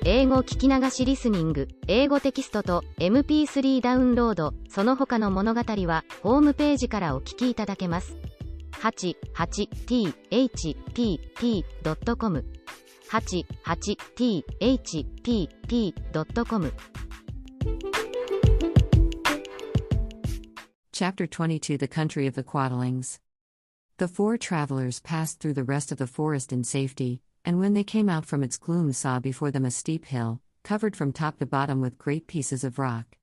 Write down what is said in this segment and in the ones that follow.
英語聞き流しリスニング、英語テキストと MP3 ダウンロード、その他の物語はホームページからお聞きいただけます。88thpp.com 88thpp.com Chapter 22 The Country of the Quadlings. The four travelers passed through the rest of the forest in safety, and when they came out from its gloom saw before them a steep hill, covered from top to bottom with great pieces of rock.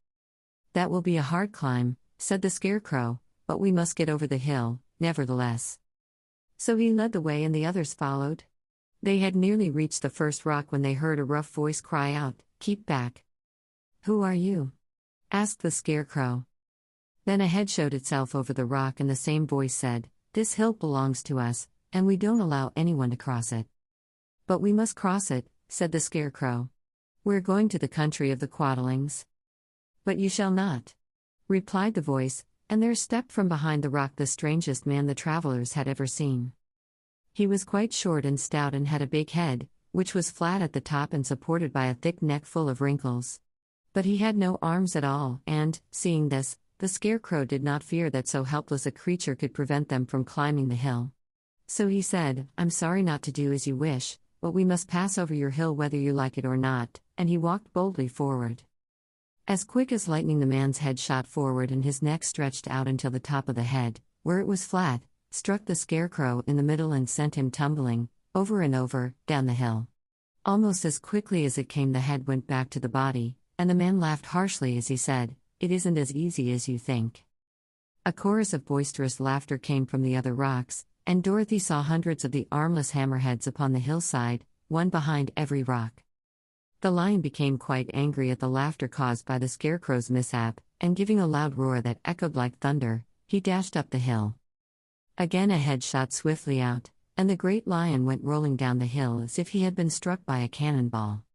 "That will be a hard climb," said the Scarecrow, "but we must get over the hill, nevertheless." So he led the way and the others followed. They had nearly reached the first rock when they heard a rough voice cry out, "Keep back!" "Who are you?" asked the Scarecrow. Then a head showed itself over the rock and the same voice said, "This hill belongs to us, and we don't allow anyone to cross it." "But we must cross it," said the Scarecrow. "We're going to the country of the Quadlings." "But you shall not," replied the voice, and there stepped from behind the rock the strangest man the travelers had ever seen. He was quite short and stout and had a big head, which was flat at the top and supported by a thick neck full of wrinkles. But he had no arms at all, and, seeing this, the Scarecrow did not fear that so helpless a creature could prevent them from climbing the hill. So he said, "I'm sorry not to do as you wish, but we must pass over your hill whether you like it or not," and he walked boldly forward. As quick as lightning the man's head shot forward and his neck stretched out until the top of the head, where it was flat, struck the Scarecrow in the middle and sent him tumbling, over and over, down the hill. Almost as quickly as it came the head went back to the body, and the man laughed harshly as he said, "It isn't as easy as you think." A chorus of boisterous laughter came from the other rocks, and Dorothy saw hundreds of the armless hammerheads upon the hillside, one behind every rock. The lion became quite angry at the laughter caused by the Scarecrow's mishap, and giving a loud roar that echoed like thunder, he dashed up the hill. Again a head shot swiftly out, and the great lion went rolling down the hill as if he had been struck by a cannonball.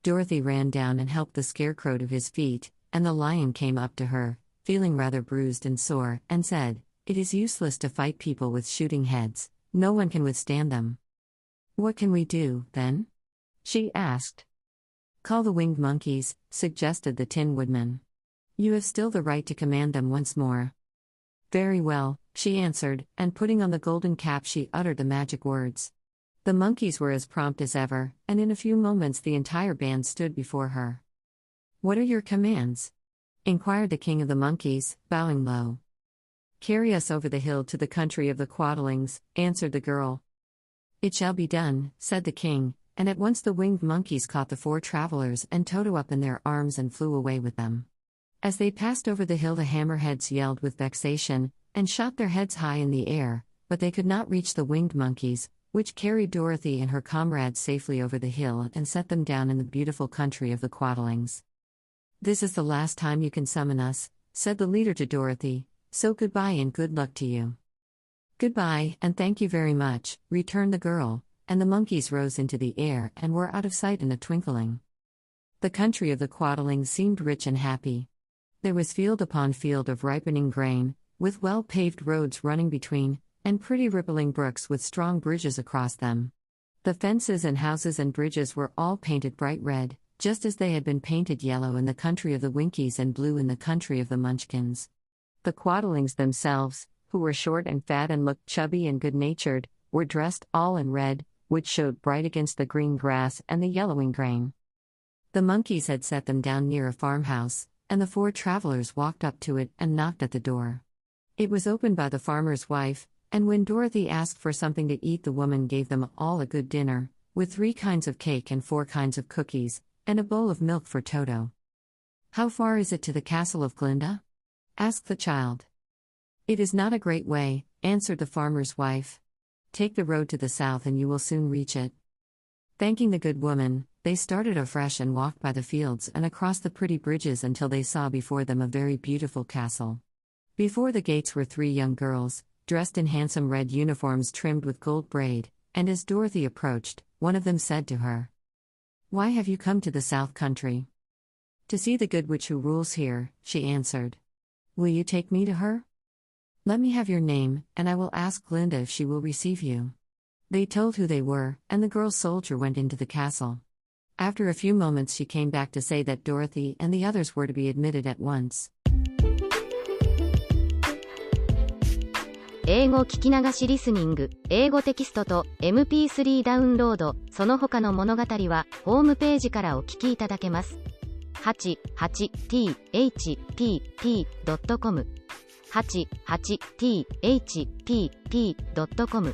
Dorothy ran down and helped the Scarecrow to his feet, and the lion came up to her, feeling rather bruised and sore, and said, "It is useless to fight people with shooting heads, no one can withstand them." "What can we do, then?" she asked. "Call the winged monkeys," suggested the Tin Woodman. "You have still the right to command them once more." "Very well," she answered, and putting on the golden cap she uttered the magic words. The monkeys were as prompt as ever, and in a few moments the entire band stood before her. "What are your commands?" inquired the king of the monkeys, bowing low. "Carry us over the hill to the country of the Quadlings," answered the girl. "It shall be done," said the king, and at once the winged monkeys caught the four travelers and Toto up in their arms and flew away with them. As they passed over the hill the hammerheads yelled with vexation, and shot their heads high in the air, but they could not reach the winged monkeys, which carried Dorothy and her comrades safely over the hill and set them down in the beautiful country of the Quadlings. "This is the last time you can summon us," said the leader to Dorothy, "so goodbye and good luck to you." "Goodbye, and thank you very much," returned the girl, and the monkeys rose into the air and were out of sight in a twinkling. The country of the Quadlings seemed rich and happy. There was field upon field of ripening grain, with well-paved roads running between, and pretty rippling brooks with strong bridges across them. The fences and houses and bridges were all painted bright red, just as they had been painted yellow in the country of the Winkies and blue in the country of the Munchkins. The Quadlings themselves, who were short and fat and looked chubby and good-natured, were dressed all in red, which showed bright against the green grass and the yellowing grain. The monkeys had set them down near a farmhouse, and the four travelers walked up to it and knocked at the door. It was opened by the farmer's wife, and when Dorothy asked for something to eat the woman gave them all a good dinner, with 3 kinds of cake and 4 kinds of cookies, and a bowl of milk for Toto. "How far is it to the castle of Glinda?" asked the child. "It is not a great way," answered the farmer's wife. "Take the road to the south and you will soon reach it." Thanking the good woman, they started afresh and walked by the fields and across the pretty bridges until they saw before them a very beautiful castle. Before the gates were 3 young girls, dressed in handsome red uniforms trimmed with gold braid, and as Dorothy approached, one of them said to her, "Why have you come to the South Country?" "To see the good witch who rules here," she answered. "Will you take me to her?" "Let me have your name, and I will ask Glinda if she will receive you." They told who they were, and the girl soldier went into the castle. After a few moments, she came back to say that Dorothy and the others were to be admitted at once. 英語聞き流しリスニング、英語テキストと MP3 ダウンロード、その他の物語はホームページからお聞きいただけます。88thpp.com 88thpp.com